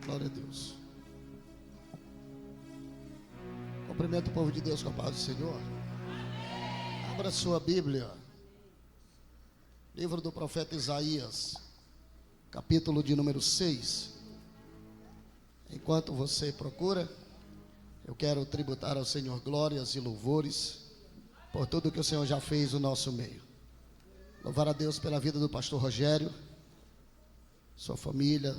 Glória a Deus. Cumprimento o povo de Deus com a paz do Senhor. Abra sua Bíblia. Livro do profeta Isaías, capítulo de número 6. Enquanto você procura, eu quero tributar ao Senhor glórias e louvores por tudo que o Senhor já fez no nosso meio. Louvar a Deus pela vida do pastor Rogério, sua família,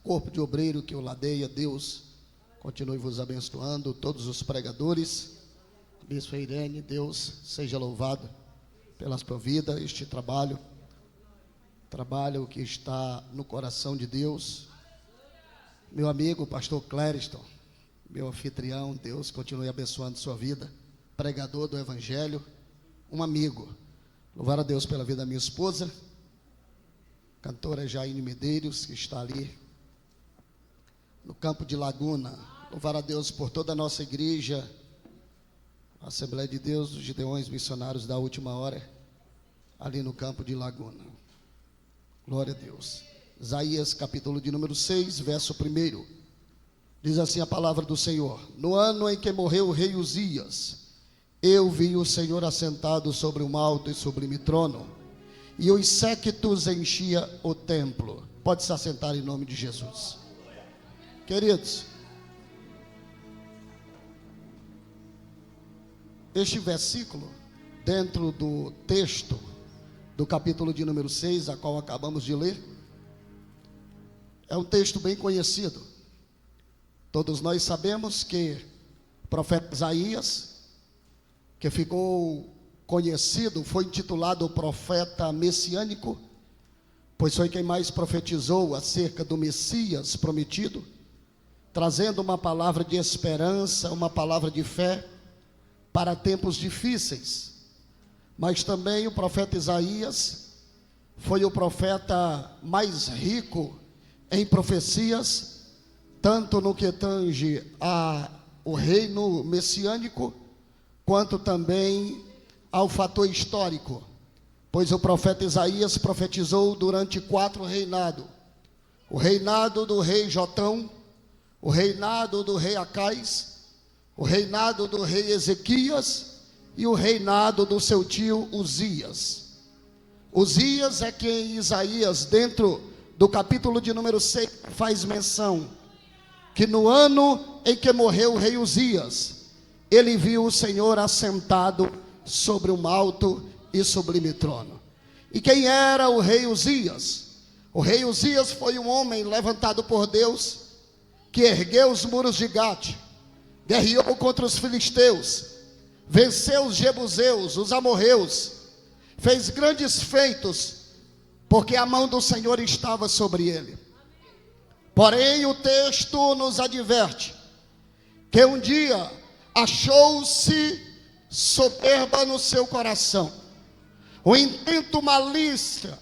corpo de obreiro que o ladeia. Deus continue vos abençoando, todos os pregadores, a bispa Irene, Deus seja louvado pela sua vida, este trabalho que está no coração de Deus. Meu amigo, pastor Clériston, meu anfitrião, Deus continue abençoando sua vida, pregador do Evangelho, um amigo. Louvar a Deus pela vida da minha esposa, cantora Jaine Medeiros, que está ali no campo de Laguna. Louvar a Deus por toda a nossa igreja, a Assembleia de Deus dos Gideões Missionários da Última Hora, ali no campo de Laguna. Glória a Deus. Isaías capítulo de número 6, verso 1. Diz assim a palavra do Senhor: no ano em que morreu o rei Uzias, eu vi o Senhor assentado sobre um alto e sublime trono, e os séquitos enchia o templo. Pode se assentar em nome de Jesus. Queridos, este versículo, dentro do texto do capítulo de número 6, a qual acabamos de ler, é um texto bem conhecido. Todos nós sabemos que o profeta Isaías, que ficou conhecido, foi intitulado profeta messiânico, pois foi quem mais profetizou acerca do Messias prometido, trazendo uma palavra de esperança, uma palavra de fé para tempos difíceis. Mas também o profeta Isaías foi o profeta mais rico em profecias, tanto no que tange ao reino messiânico, quanto também ao fator histórico, pois o profeta Isaías profetizou durante 4 reinados: o reinado do rei Jotão, o reinado do rei Acais, o reinado do rei Ezequias e o reinado do seu tio Uzias. Uzias é quem Isaías, dentro do capítulo de número 6, faz menção que no ano em que morreu o rei Uzias, ele viu o Senhor assentado sobre um alto e sublime trono. E quem era o rei Uzias? O rei Uzias foi um homem levantado por Deus, que ergueu os muros de Gate, guerreou contra os filisteus, venceu os jebuseus, os amorreus, fez grandes feitos, porque a mão do Senhor estava sobre ele. Porém, o texto nos adverte que um dia achou-se soberba no seu coração. O intento malícia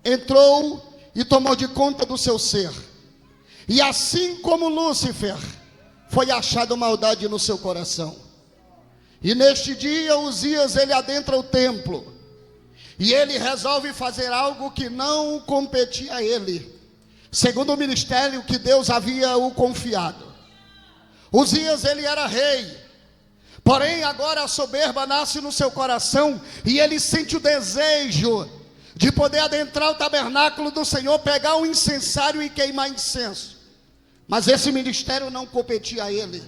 entrou e tomou de conta do seu ser. E assim como Lúcifer, foi achado maldade no seu coração. E neste dia, Uzias, ele adentra o templo, e ele resolve fazer algo que não competia a ele, segundo o ministério que Deus havia o confiado. Uzias, ele era rei, porém agora a soberba nasce no seu coração, e ele sente o desejo de poder adentrar o tabernáculo do Senhor, pegar um incensário e queimar incenso. Mas esse ministério não competia a ele.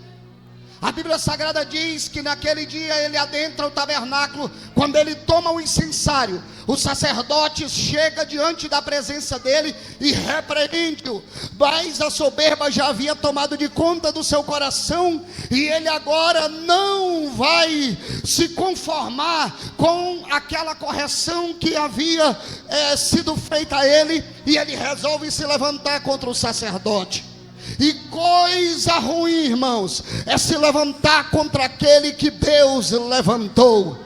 A Bíblia Sagrada diz que naquele dia ele adentra o tabernáculo. Quando ele toma o incensário, o sacerdote chega diante da presença dele e repreende-o. Mas a soberba já havia tomado de conta do seu coração, e ele agora não vai se conformar com aquela correção que havia sido feita a ele, e ele resolve se levantar contra o sacerdote. E coisa ruim, irmãos, é se levantar contra aquele que Deus levantou.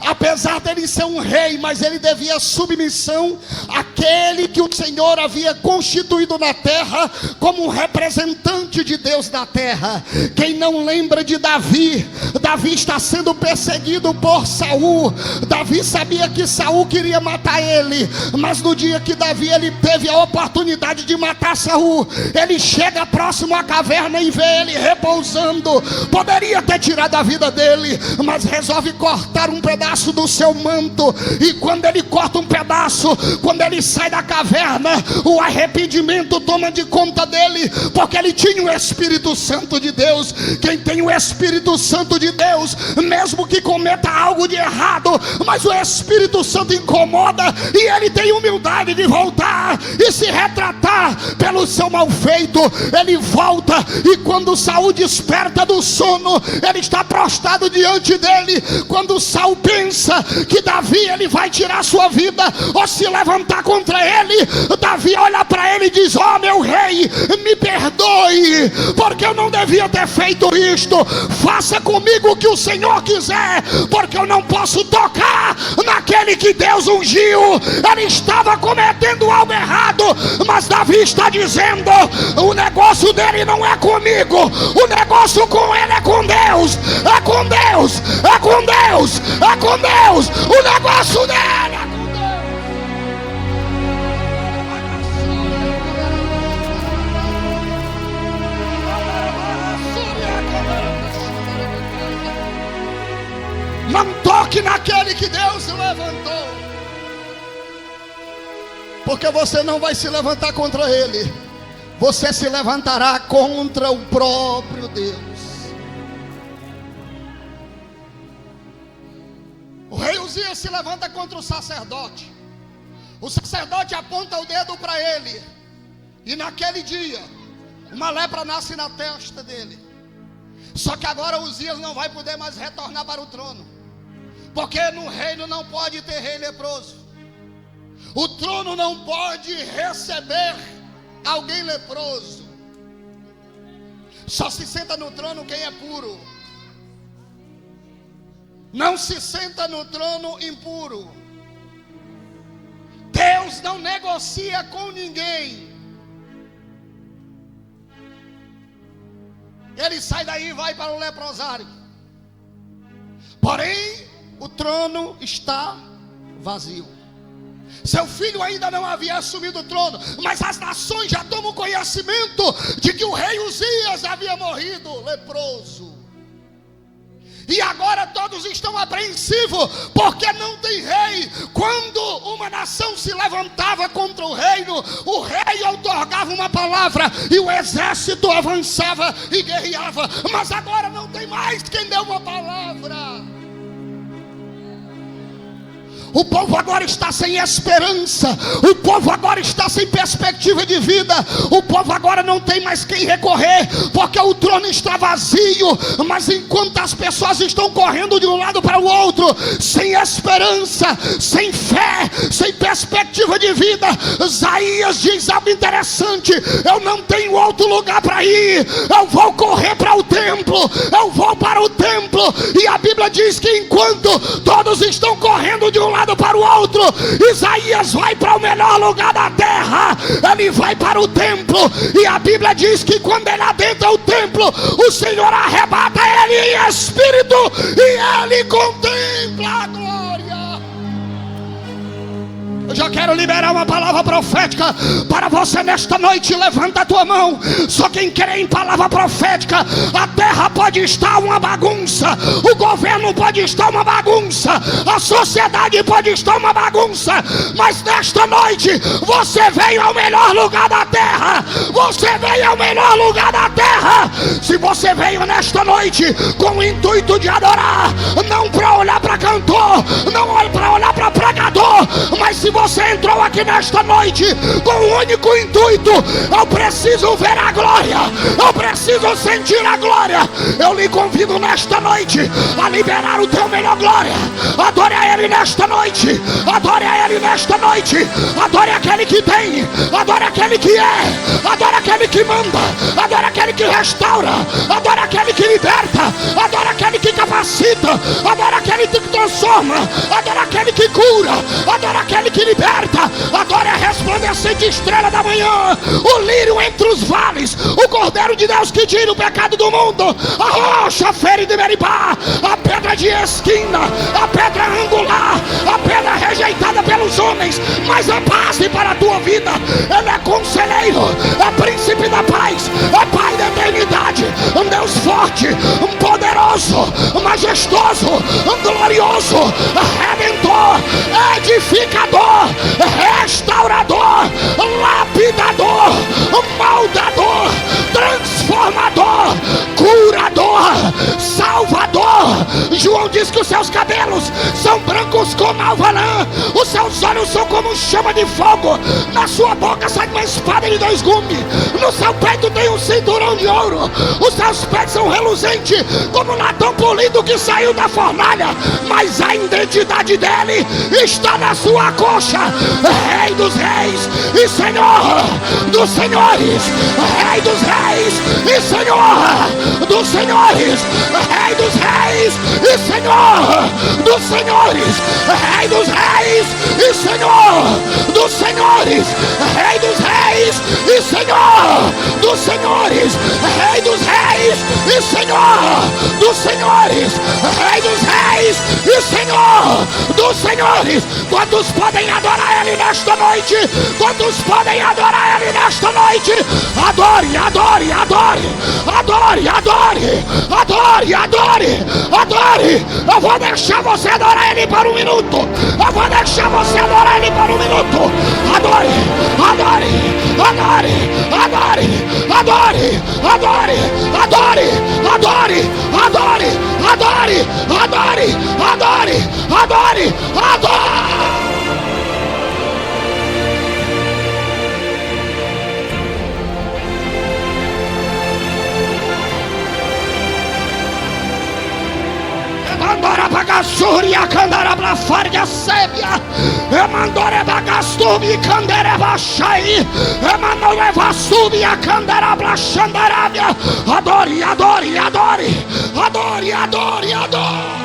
apesar dele ser um rei, mas ele devia submissão àquele que o Senhor havia constituído na terra como um representante de Deus na terra. Quem não lembra de Davi? Davi está sendo perseguido por Saul. Davi sabia que Saul queria matar ele, mas no dia que Davi ele teve a oportunidade de matar Saul, ele chega próximo à caverna e vê ele repousando. Poderia ter tirado a vida dele, mas resolve cortar um pedaço do seu manto. E quando ele corta um pedaço, quando ele sai da caverna, o arrependimento toma de conta dele, porque ele tinha o Espírito Santo de Deus. Quem tem o Espírito Santo de Deus, mesmo que cometa algo de errado, mas o Espírito Santo incomoda, e ele tem humildade de voltar e se retratar pelo seu mal feito. Ele volta, e quando Saul desperta do sono, ele está prostrado diante dele. Quando Saul pensa que Davi ele vai tirar sua vida ou se levantar contra ele, Davi olha para ele e diz: ó meu rei, me perdoe, porque eu não devia ter feito isto. Faça comigo o que o Senhor quiser, porque eu não posso tocar naquele que Deus ungiu. Ele estava cometendo algo errado, mas Davi está dizendo: o negócio dele não é comigo, o negócio com ele é com Deus. É com Deus, é com Deus, é com Deus. O negócio dele é com Deus. Não toque naquele que Deus levantou, porque você não vai se levantar contra ele, você se levantará contra o próprio Deus. O rei Uzias se levanta contra o sacerdote. O sacerdote aponta o dedo para ele, e naquele dia uma lepra nasce na testa dele. Só que agora Uzias não vai poder mais retornar para o trono, porque no reino não pode ter rei leproso. O trono não pode receber alguém leproso. Só se senta no trono quem é puro. Não se senta no trono impuro. Deus não negocia com ninguém. Ele sai daí e vai para o leprosário. Porém, o trono está vazio. Seu filho ainda não havia assumido o trono, mas as nações já tomam conhecimento de que o rei Uzias havia morrido leproso. E agora todos estão apreensivos, porque não tem rei. Quando uma nação se levantava contra o reino, o rei outorgava uma palavra e o exército avançava e guerreava. Mas agora não tem mais quem dê uma palavra. O povo agora está sem esperança. O povo agora está sem perspectiva de vida. O povo agora não tem mais quem recorrer, porque o trono está vazio. Mas enquanto as pessoas estão correndo de um lado para o outro, sem esperança, sem fé, sem perspectiva de vida, Isaías diz algo interessante: eu não tenho outro lugar para ir, eu vou correr para o templo, eu vou para o templo. E a Bíblia diz que enquanto todos estão correndo de um lado para o outro, Isaías vai para o melhor lugar da terra. Ele vai para o templo, e a Bíblia diz que quando ele adentra o templo, o Senhor arrebata ele em espírito, e ele contempla a glória. Eu já quero liberar uma palavra profética para você nesta noite. Levanta a tua mão. Só quem crê em palavra profética. A terra pode estar uma bagunça, o governo pode estar uma bagunça, a sociedade pode estar uma bagunça, mas nesta noite você veio ao melhor lugar da terra. Você veio ao melhor lugar da terra. Se você veio nesta noite com o intuito de adorar, não para olhar para cantor, não para olhar para pregador, Mas se você entrou aqui nesta noite com o único intuito: eu preciso ver a glória, eu preciso sentir a glória, eu lhe convido nesta noite a liberar o teu melhor glória. Adore a Ele nesta noite, adore a Ele nesta noite, adore aquele que tem, adore aquele que é, adore aquele que manda, adore aquele que restaura, adore aquele que liberta, adore aquele que capacita, adore aquele que transforma, adore aquele que cura, adore aquele que liberta, adore a resplandecente estrela da manhã, o lírio entre os vales, o Cordeiro de Deus que tira o pecado do mundo, a rocha férrea de Meribá, a pedra de esquina, a pedra angular, a pedra rejeitada pelos homens, mas a base para a tua vida. Ele é conselheiro, é príncipe da paz, é Pai da eternidade, um Deus forte, um poderoso, majestoso, um glorioso, redentor, edificador, restaurador, lapidador, moldador, transformador, curador, salvador. João diz que os seus cabelos são brancos como alva lã, os seus olhos são como chama de fogo, na sua boca sai uma espada de 2 gumes, no seu peito tem um cinturão de ouro, os seus pés são reluzentes como latão polido que saiu da fornalha, mas a identidade dele está na sua coxa. Rei dos reis e Senhor dos senhores, Rei dos reis e Senhor dos senhores, Rei dos reis e Senhor dos senhores, Rei dos reis e Senhor dos senhores, Rei dos reis e Senhor dos senhores, Rei dos reis e Senhor dos senhores, Rei dos reis e Senhor dos senhores. Quantos podem adorar Ele nesta noite? Quantos podem adorar Ele nesta noite? Adore, adore, adore, adore, adore, adore, adore, adore. Eu vou deixar você adorar Ele por 1 minuto. Eu vou deixar você adorar Ele por 1 minuto. Adore, adore, adore, adore, adore, adore, adore, adore, adore, adore, adore, adore, adore, adore. Mandora bagassuria candara pra farga sébia, mandora bagastumi candere baixai, mandora vasubia candara pra xandarábia. Adore, adore, adore, adore, adore, adore.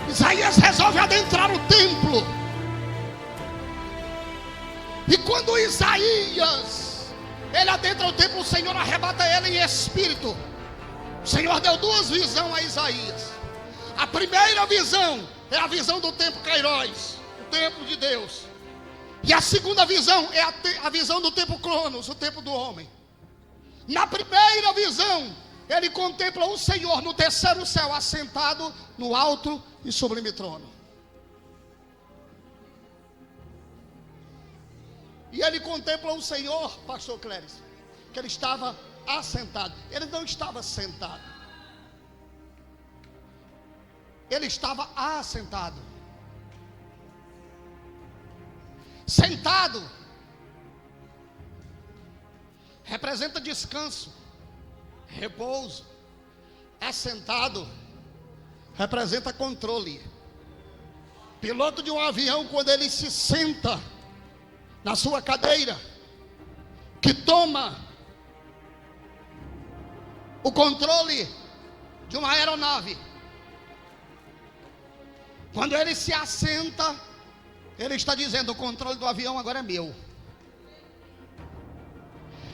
Isaías resolve adentrar o templo. E quando Isaías ele adentra o templo, o Senhor arrebata ele em espírito. O Senhor deu 2 visões a Isaías. A primeira visão é a visão do tempo Kairos, o tempo de Deus. E a segunda visão é a visão do tempo Cronos, o tempo do homem. Na primeira visão, ele contempla o Senhor no terceiro céu, assentado no alto e sublime trono. E ele contempla o Senhor, pastor Cléris, que ele estava assentado. Ele não estava sentado. Ele estava assentado. Sentado representa descanso, repouso. Assentado representa controle. Piloto de um avião, quando ele se senta na sua cadeira, que toma o controle de uma aeronave, quando ele se assenta, ele está dizendo: o controle do avião agora é meu.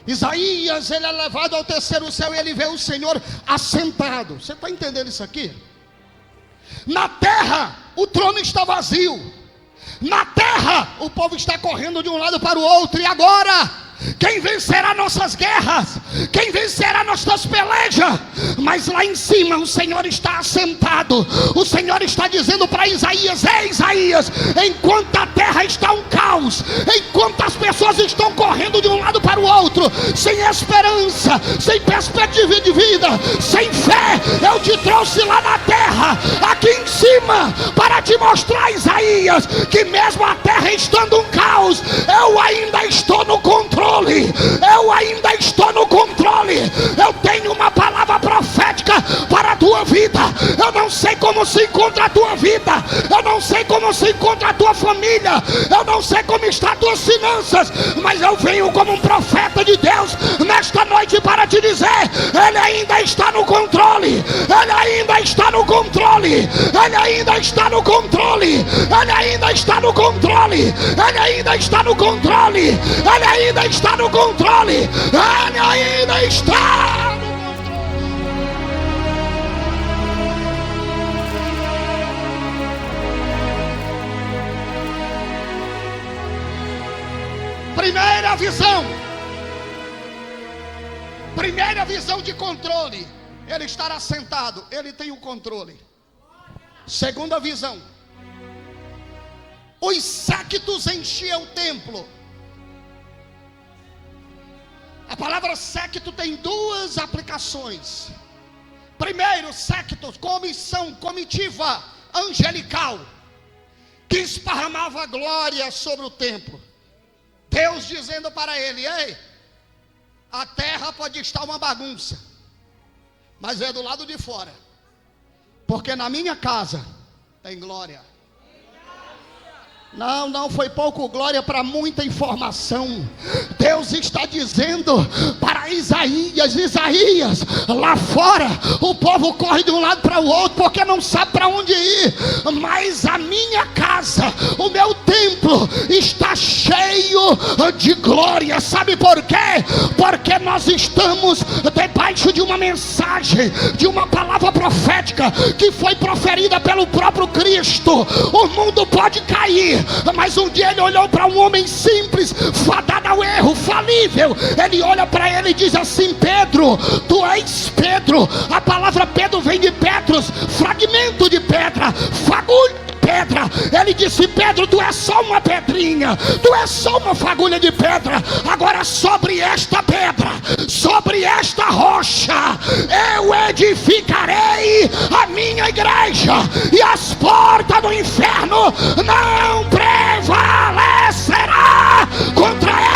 Isaías, ele é levado ao terceiro céu e ele vê o Senhor assentado. Você está entendendo isso aqui? Na terra, o trono está vazio. Na terra, o povo está correndo de um lado para o outro. E agora, quem vencerá nossas guerras? Quem vencerá nossas pelejas? Mas lá em cima o Senhor está assentado. O Senhor está dizendo para Isaías: ei Isaías, enquanto a terra está um caos, enquanto as pessoas estão correndo de um lado para o outro, sem esperança, sem perspectiva de vida, sem fé, eu te trouxe lá na terra, aqui em cima, para te mostrar, Isaías, que mesmo a terra estando um caos, eu ainda estou no controle. Eu ainda estou no controle. Eu tenho uma palavra profética para a tua vida. Eu não sei como se encontra a tua vida, eu não sei como se encontra a tua família, eu não sei como está as tuas finanças, mas eu venho como um profeta de Deus nesta noite para te dizer: Ele ainda está no controle. Ele ainda está no controle. Ele ainda está no controle. Ele ainda está no controle. Ele ainda está no controle. Ele ainda está no controle. Ele ainda está no controle. Primeira visão de controle: ele estará sentado, ele tem o controle. Segunda visão: os séquitos enchiam o templo. A palavra séquito tem duas aplicações. Primeiro, séquitos, comissão, comitiva angelical, que esparramava glória sobre o templo. Deus dizendo para ele: ei, a terra pode estar uma bagunça, mas é do lado de fora, porque na minha casa tem glória. Não foi pouco glória para muita informação. Deus está dizendo para Isaías: Isaías, lá fora o povo corre de um lado para o outro porque não sabe para onde ir, mas a minha casa, o meu templo está cheio de glória. Sabe por quê? Porque nós estamos debaixo de uma mensagem, de uma palavra profética que foi proferida pelo próprio Cristo. O mundo pode cair, mas um dia ele olhou para um homem simples, fadado ao erro, falível. Ele olha para ele e diz assim: Pedro, tu és Pedro. A palavra Pedro vem de Petros, fragmento de pedra, fagulho de pedra. Ele disse: Pedro, tu és só uma pedrinha, tu és só uma fagulha de pedra. Agora sobre esta pedra, sobre esta rocha, eu edificarei a minha igreja, e as portas do inferno não prevalecerá contra ela.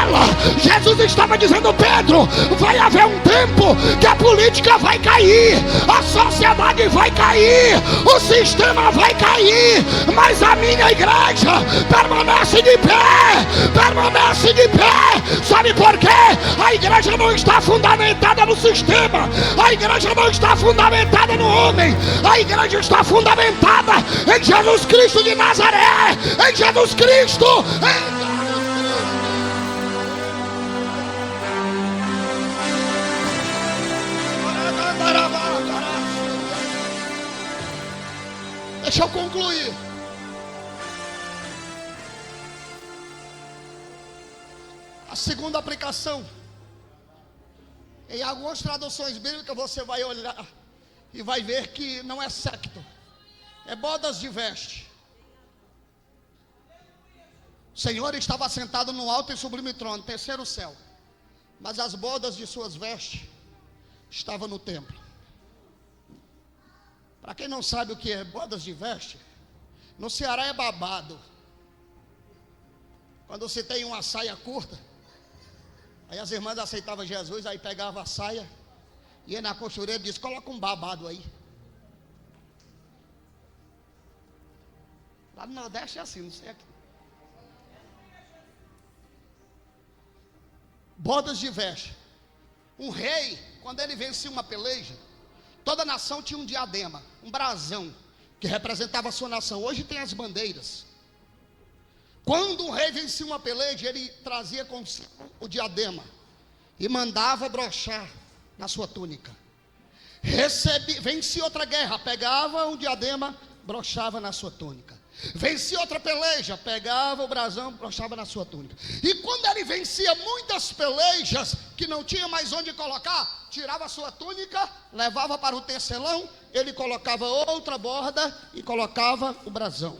Jesus estava dizendo: Pedro, vai haver um tempo que a política vai cair, a sociedade vai cair, o sistema vai cair, mas a minha igreja permanece de pé, permanece de pé. Sabe por quê? A igreja não está fundamentada no sistema, a igreja não está fundamentada no homem, a igreja está fundamentada em Jesus Cristo de Nazaré, em Jesus Cristo, Deixa eu concluir. A segunda aplicação, em algumas traduções bíblicas você vai olhar e vai ver que não é séquito, é bodas de veste. O Senhor estava sentado no alto e sublime trono, terceiro céu, mas as bodas de suas vestes estavam no templo. Para quem não sabe o que é bodas de veste, no Ceará é babado. Quando você tem uma saia curta Aí as irmãs aceitavam Jesus, aí pegava a saia, ia na costureira e disse: coloca um babado aí. Lá no Nordeste é assim, não sei aqui. Bodas de veste. Um rei, quando ele vencia uma peleja, toda nação tinha um diadema, um brasão, que representava a sua nação. Hoje tem as bandeiras. Quando um rei vencia uma peleja, ele trazia consigo o diadema e mandava brochar na sua túnica. Vencia outra guerra, pegava um diadema, brochava na sua túnica. Vencia outra peleja, pegava o brasão, brochava na sua túnica. E quando ele vencia muitas pelejas que não tinha mais onde colocar, tirava a sua túnica, levava para o tecelão, ele colocava outra borda e colocava o brasão.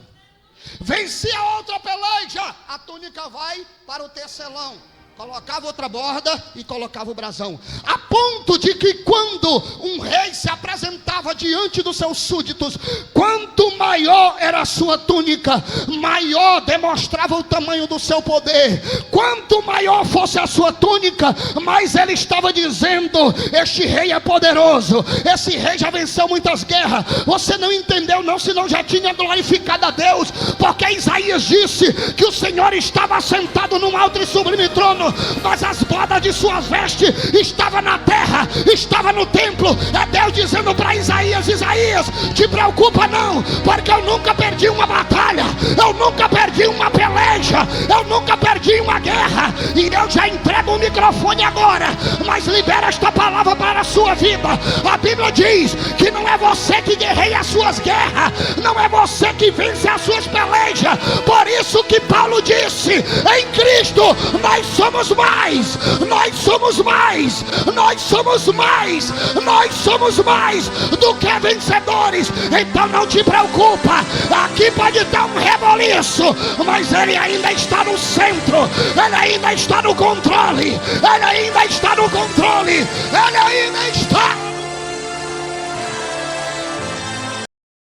Vencia outra peleja, a túnica vai para o tecelão, colocava outra borda e colocava o brasão. A ponto de que quando um rei se apresentava diante dos seus súditos, quanto maior era a sua túnica, maior demonstrava o tamanho do seu poder. Quanto maior fosse a sua túnica, mais ele estava dizendo: este rei é poderoso, esse rei já venceu muitas guerras. Você não entendeu não, senão já tinha glorificado a Deus, porque Isaías disse que o Senhor estava assentado num alto e sublime trono, mas as bordas de suas vestes estavam na terra, estava no templo. É Deus dizendo para Isaías: Isaías, te preocupa não, porque eu nunca perdi uma batalha, eu nunca perdi uma peleja, eu nunca perdi uma guerra. E eu já entrego o microfone agora, mas libera esta palavra para a sua vida. A Bíblia diz que não é você que guerreia as suas guerras, não é você que vence as suas pelejas. Por isso que Paulo disse: em Cristo nós somos mais, nós somos mais, nós somos mais, nós somos mais do que vencedores. Então não te preocupa, aqui pode dar um reboliço, mas ele ainda está no centro, ele ainda está no controle, ele ainda está no controle, ele ainda está.